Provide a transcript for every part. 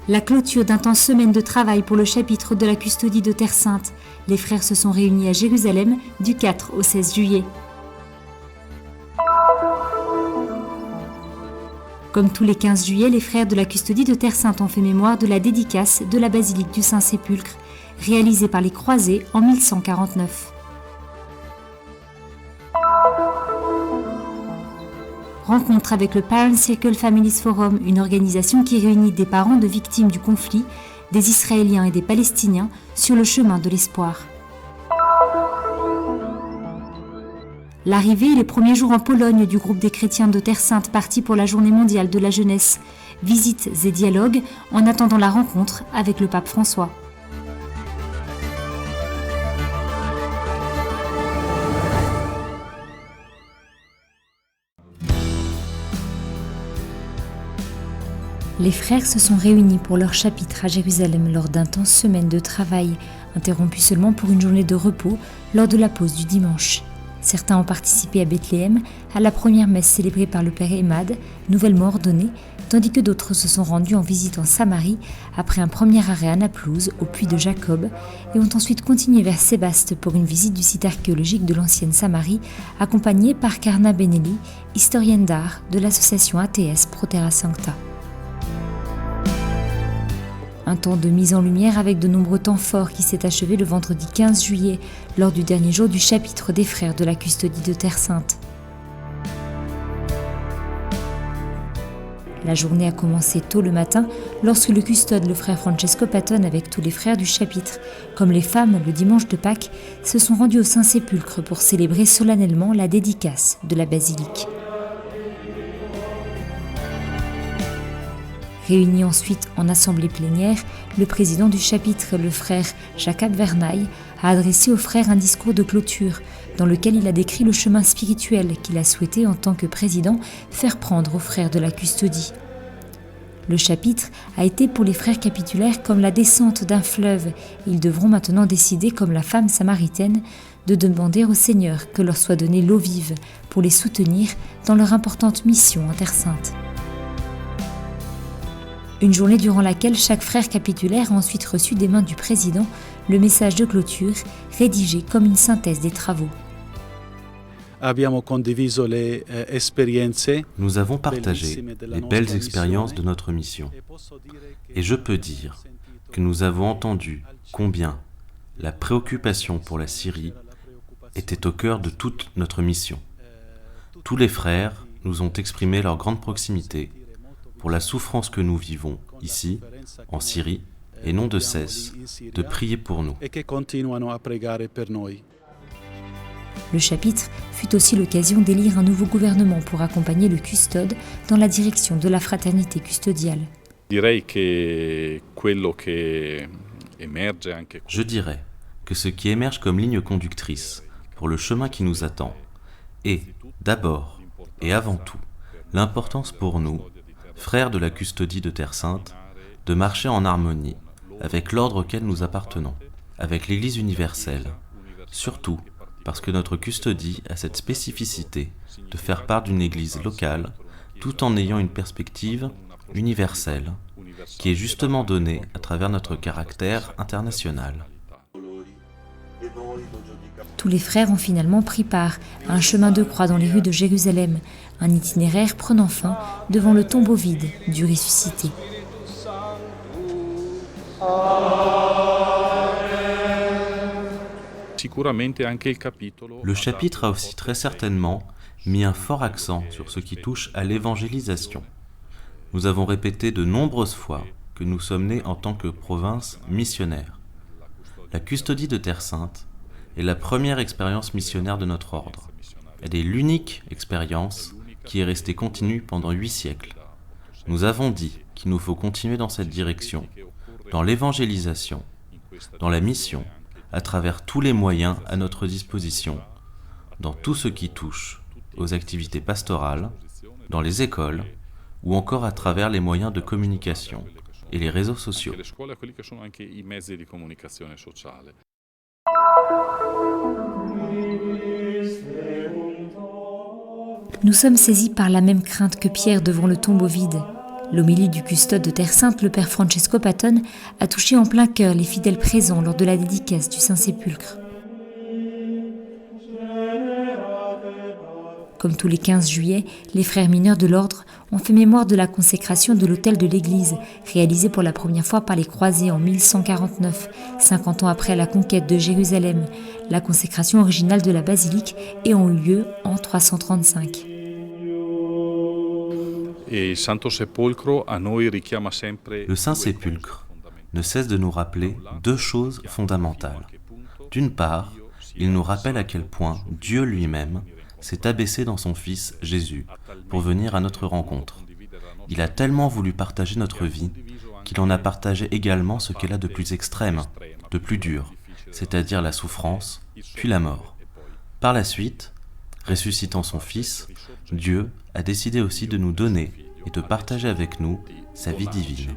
La clôture d'intenses semaines de travail pour le chapitre de la custodie de Terre Sainte. Les frères se sont réunis à Jérusalem du 4 au 16 juillet. Comme tous les 15 juillet, les frères de la custodie de Terre Sainte ont fait mémoire de la dédicace de la basilique du Saint-Sépulcre, réalisée par les croisés en 1149. Rencontre avec le Parent Circle Families Forum, une organisation qui réunit des parents de victimes du conflit, des Israéliens et des Palestiniens sur le chemin de l'espoir. L'arrivée et les premiers jours en Pologne du groupe des chrétiens de Terre Sainte partis pour la Journée mondiale de la jeunesse, visites et dialogues en attendant la rencontre avec le pape François. Les frères se sont réunis pour leur chapitre à Jérusalem lors d'intenses semaines de travail, interrompues seulement pour une journée de repos lors de la pause du dimanche. Certains ont participé à Bethléem, à la première messe célébrée par le père Emad, nouvellement ordonné, tandis que d'autres se sont rendus en visite en Samarie après un premier arrêt à Naplouse, au puits de Jacob, et ont ensuite continué vers Sébaste pour une visite du site archéologique de l'ancienne Samarie, accompagnée par Karna Benelli, historienne d'art de l'association ATS Pro Terra Sancta. Un temps de mise en lumière avec de nombreux temps forts qui s'est achevé le vendredi 15 juillet, lors du dernier jour du chapitre des frères de la custodie de Terre Sainte. La journée a commencé tôt le matin lorsque le custode, le frère Francesco Patton, avec tous les frères du chapitre, comme les femmes le dimanche de Pâques, se sont rendus au Saint-Sépulcre pour célébrer solennellement la dédicace de la basilique. Réuni ensuite en assemblée plénière, le président du chapitre, le frère Jacob Vernaille, a adressé aux frères un discours de clôture dans lequel il a décrit le chemin spirituel qu'il a souhaité en tant que président faire prendre aux frères de la custodie. Le chapitre a été pour les frères capitulaires comme la descente d'un fleuve. Ils devront maintenant décider, comme la femme samaritaine, de demander au Seigneur que leur soit donnée l'eau vive pour les soutenir dans leur importante mission en Terre Sainte. Une journée durant laquelle chaque frère capitulaire a ensuite reçu des mains du président le message de clôture, rédigé comme une synthèse des travaux. Nous avons partagé les belles expériences de notre mission. Et je peux dire que nous avons entendu combien la préoccupation pour la Syrie était au cœur de toute notre mission. Tous les frères nous ont exprimé leur grande proximité pour la souffrance que nous vivons ici, en Syrie, et n'ont de cesse de prier pour nous. Le chapitre fut aussi l'occasion d'élire un nouveau gouvernement pour accompagner le custode dans la direction de la fraternité custodiale. Je dirais que ce qui émerge comme ligne conductrice pour le chemin qui nous attend est, d'abord et avant tout, l'importance pour nous, frères de la custodie de Terre Sainte, de marcher en harmonie avec l'ordre auquel nous appartenons, avec l'Église universelle, surtout parce que notre custodie a cette spécificité de faire part d'une Église locale, tout en ayant une perspective universelle, qui est justement donnée à travers notre caractère international. Tous les frères ont finalement pris part à un chemin de croix dans les rues de Jérusalem, un itinéraire prenant fin devant le tombeau vide du ressuscité. Le chapitre a aussi très certainement mis un fort accent sur ce qui touche à l'évangélisation. Nous avons répété de nombreuses fois que nous sommes nés en tant que province missionnaire. La custodie de Terre Sainte est la première expérience missionnaire de notre ordre. Elle est l'unique expérience qui est restée continue pendant 8 siècles. Nous avons dit qu'il nous faut continuer dans cette direction, dans l'évangélisation, dans la mission, à travers tous les moyens à notre disposition, dans tout ce qui touche aux activités pastorales, dans les écoles, ou encore à travers les moyens de communication et les réseaux sociaux. Nous sommes saisis par la même crainte que Pierre devant le tombeau vide. L'homélie du custode de Terre Sainte, le père Francesco Patton, a touché en plein cœur les fidèles présents lors de la dédicace du Saint-Sépulcre. Comme tous les 15 juillet, les frères mineurs de l'ordre ont fait mémoire de la consécration de l'autel de l'église, réalisée pour la première fois par les croisés en 1149, 50 ans après la conquête de Jérusalem, la consécration originale de la basilique ayant eu lieu en 335. Le Saint-Sépulcre ne cesse de nous rappeler deux choses fondamentales. D'une part, il nous rappelle à quel point Dieu lui-même s'est abaissé dans son Fils Jésus pour venir à notre rencontre. Il a tellement voulu partager notre vie qu'il en a partagé également ce qu'elle a de plus extrême, de plus dur, c'est-à-dire la souffrance, puis la mort. Par la suite, ressuscitant son Fils, Dieu a décidé aussi de nous donner et de partager avec nous sa vie divine.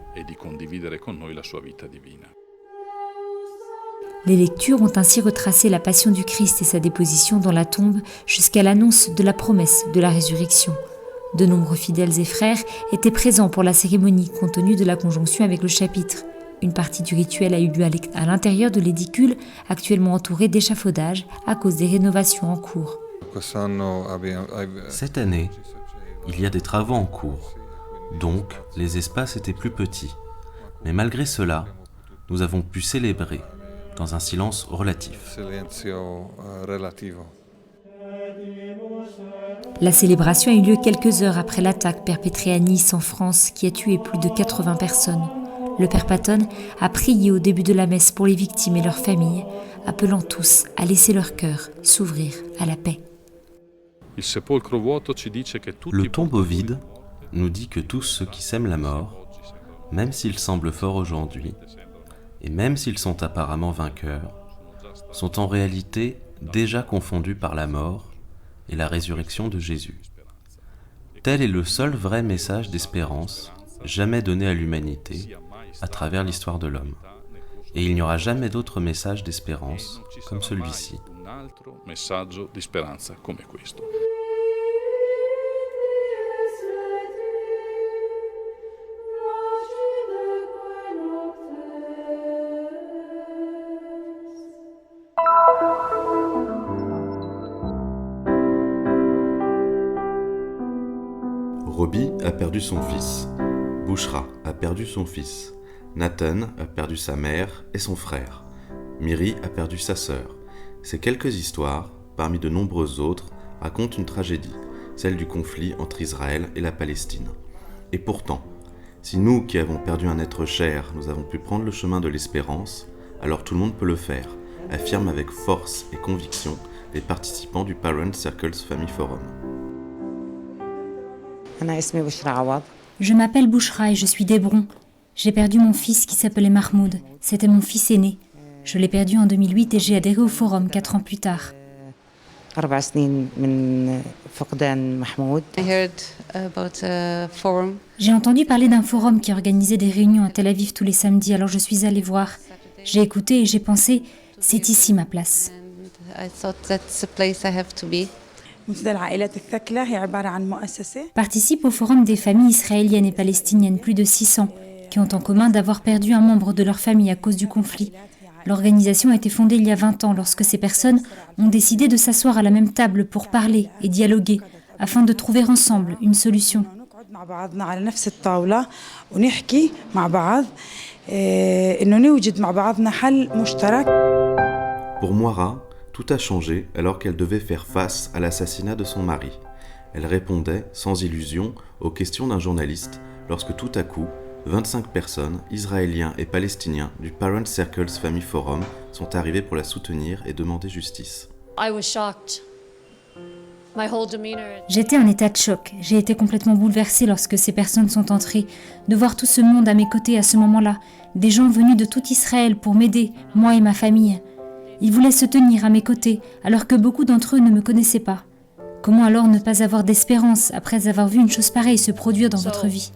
Les lectures ont ainsi retracé la passion du Christ et sa déposition dans la tombe jusqu'à l'annonce de la promesse de la résurrection. De nombreux fidèles et frères étaient présents pour la cérémonie compte tenu de la conjonction avec le chapitre. Une partie du rituel a eu lieu à l'intérieur de l'édicule, actuellement entouré d'échafaudages à cause des rénovations en cours. Cette année, il y a des travaux en cours, donc les espaces étaient plus petits. Mais malgré cela, nous avons pu célébrer dans un silence relatif. La célébration a eu lieu quelques heures après l'attaque perpétrée à Nice en France qui a tué plus de 80 personnes. Le père Patton a prié au début de la messe pour les victimes et leurs familles, appelant tous à laisser leur cœur s'ouvrir à la paix. Le tombeau vide nous dit que tous ceux qui sèment la mort, même s'ils semblent forts aujourd'hui, et même s'ils sont apparemment vainqueurs, sont en réalité déjà confondus par la mort et la résurrection de Jésus. Tel est le seul vrai message d'espérance jamais donné à l'humanité à travers l'histoire de l'homme. Et il n'y aura jamais d'autre message d'espérance comme celui-ci. Robi a perdu son fils, Bouchra a perdu son fils, Nathan a perdu sa mère et son frère, Miri a perdu sa sœur. Ces quelques histoires, parmi de nombreuses autres, racontent une tragédie, celle du conflit entre Israël et la Palestine. Et pourtant, si nous qui avons perdu un être cher, nous avons pu prendre le chemin de l'espérance, alors tout le monde peut le faire, affirment avec force et conviction les participants du Parent Circles Family Forum. Je m'appelle Bouchra et je suis d'Hébron. J'ai perdu mon fils qui s'appelait Mahmoud. C'était mon fils aîné. Je l'ai perdu en 2008 et j'ai adhéré au forum 4 ans plus tard. J'ai entendu parler d'un forum qui organisait des réunions à Tel Aviv tous les samedis, alors je suis allée voir. J'ai écouté et j'ai pensé, c'est ici ma place. Participe au forum des familles israéliennes et palestiniennes, plus de 600, qui ont en commun d'avoir perdu un membre de leur famille à cause du conflit. L'organisation a été fondée il y a 20 ans lorsque ces personnes ont décidé de s'asseoir à la même table pour parler et dialoguer, afin de trouver ensemble une solution. Pour Moira, tout a changé alors qu'elle devait faire face à l'assassinat de son mari. Elle répondait, sans illusion, aux questions d'un journaliste lorsque tout à coup, 25 personnes, Israéliens et Palestiniens du Parent Circles Family Forum sont arrivés pour la soutenir et demander justice. J'étais en état de choc. J'ai été complètement bouleversée lorsque ces personnes sont entrées. De voir tout ce monde à mes côtés à ce moment-là, des gens venus de tout Israël pour m'aider, moi et ma famille. Ils voulaient se tenir à mes côtés, alors que beaucoup d'entre eux ne me connaissaient pas. Comment alors ne pas avoir d'espérance après avoir vu une chose pareille se produire dans votre vie ?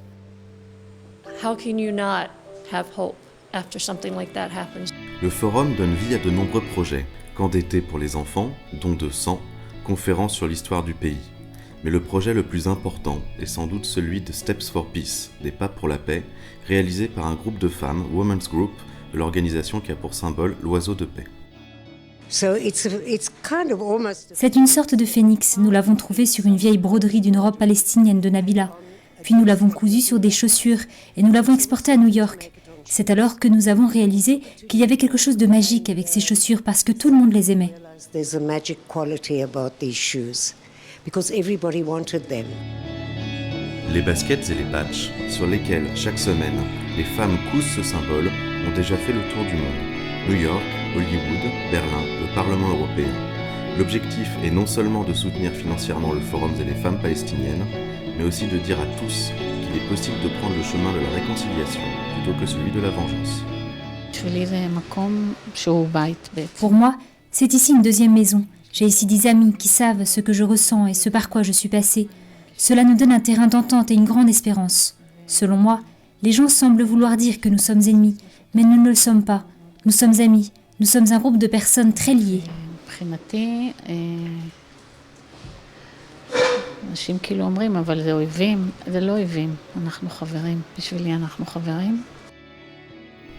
Le forum donne vie à de nombreux projets, camps d'été pour les enfants, dons de sang, conférences sur l'histoire du pays. Mais le projet le plus important est sans doute celui de Steps for Peace, des pas pour la paix, réalisé par un groupe de femmes, Women's Group, de l'organisation qui a pour symbole l'oiseau de paix. C'est une sorte de phénix. Nous l'avons trouvé sur une vieille broderie d'une robe palestinienne de Nabila. Puis nous l'avons cousu sur des chaussures et nous l'avons exporté à New York. C'est alors que nous avons réalisé qu'il y avait quelque chose de magique avec ces chaussures parce que tout le monde les aimait. Les baskets et les patchs, sur lesquels chaque semaine les femmes cousent ce symbole, ont déjà fait le tour du monde. New York, Hollywood, Berlin, le Parlement européen. L'objectif est non seulement de soutenir financièrement le Forum et les femmes palestiniennes, mais aussi de dire à tous qu'il est possible de prendre le chemin de la réconciliation plutôt que celui de la vengeance. Pour moi, c'est ici une deuxième maison. J'ai ici des amis qui savent ce que je ressens et ce par quoi je suis passée. Cela nous donne un terrain d'entente et une grande espérance. Selon moi, les gens semblent vouloir dire que nous sommes ennemis, mais nous ne le sommes pas. Nous sommes amis. Nous sommes un groupe de personnes très liées.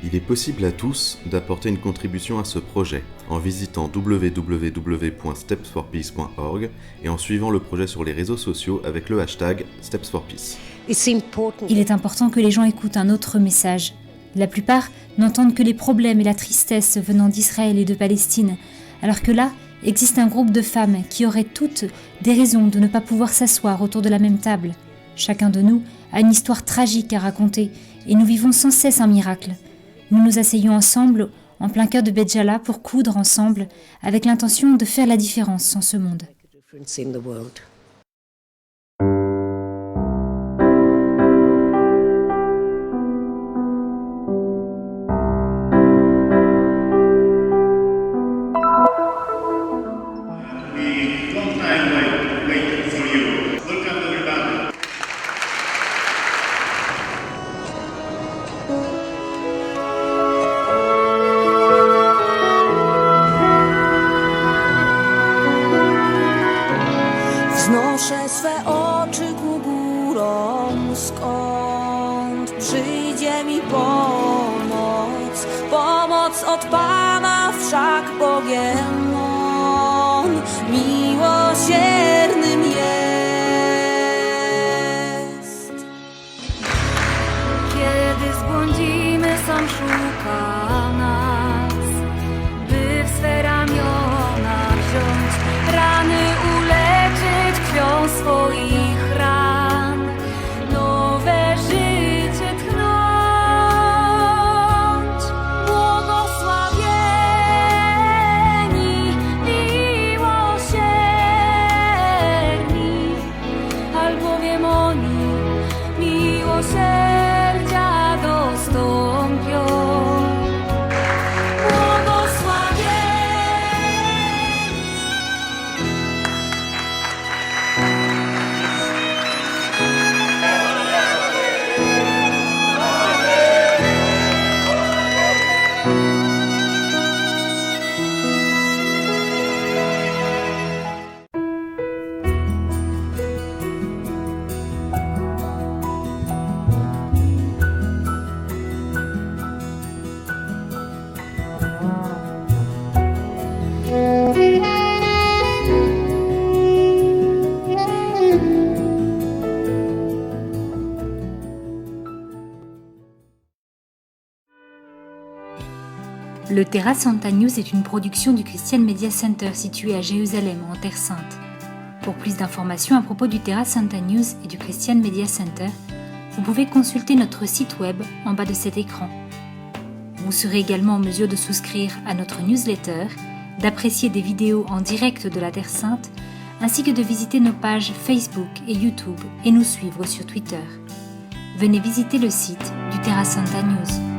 Il est possible à tous d'apporter une contribution à ce projet en visitant www.stepsforpeace.org et en suivant le projet sur les réseaux sociaux avec le hashtag StepsForPeace. Il est important que les gens écoutent un autre message. La plupart n'entendent que les problèmes et la tristesse venant d'Israël et de Palestine, alors que là existe un groupe de femmes qui auraient toutes des raisons de ne pas pouvoir s'asseoir autour de la même table. Chacun de nous a une histoire tragique à raconter et nous vivons sans cesse un miracle. Nous nous asseyons ensemble, en plein cœur de Bet Jala, pour coudre ensemble, avec l'intention de faire la différence en ce monde. Wznoszę swe oczy ku górom, skąd przyjdzie mi pomoc. Pomoc od Pana wszak Bogiem On miłosiernym jest. Kiedy zbłądzimy, sam szuka nas, by w swe ramiona wziąć rany uleczyć krwią swoich ran, nowe życie tchnąć. Błogosławieni, miłosierni, albowiem oni miłosierdzia dostąpią. Le Terra Santa News est une production du Christian Media Center situé à Jérusalem, en Terre Sainte. Pour plus d'informations à propos du Terra Santa News et du Christian Media Center, vous pouvez consulter notre site web en bas de cet écran. Vous serez également en mesure de souscrire à notre newsletter, d'apprécier des vidéos en direct de la Terre Sainte, ainsi que de visiter nos pages Facebook et YouTube et nous suivre sur Twitter. Venez visiter le site du Terra Santa News.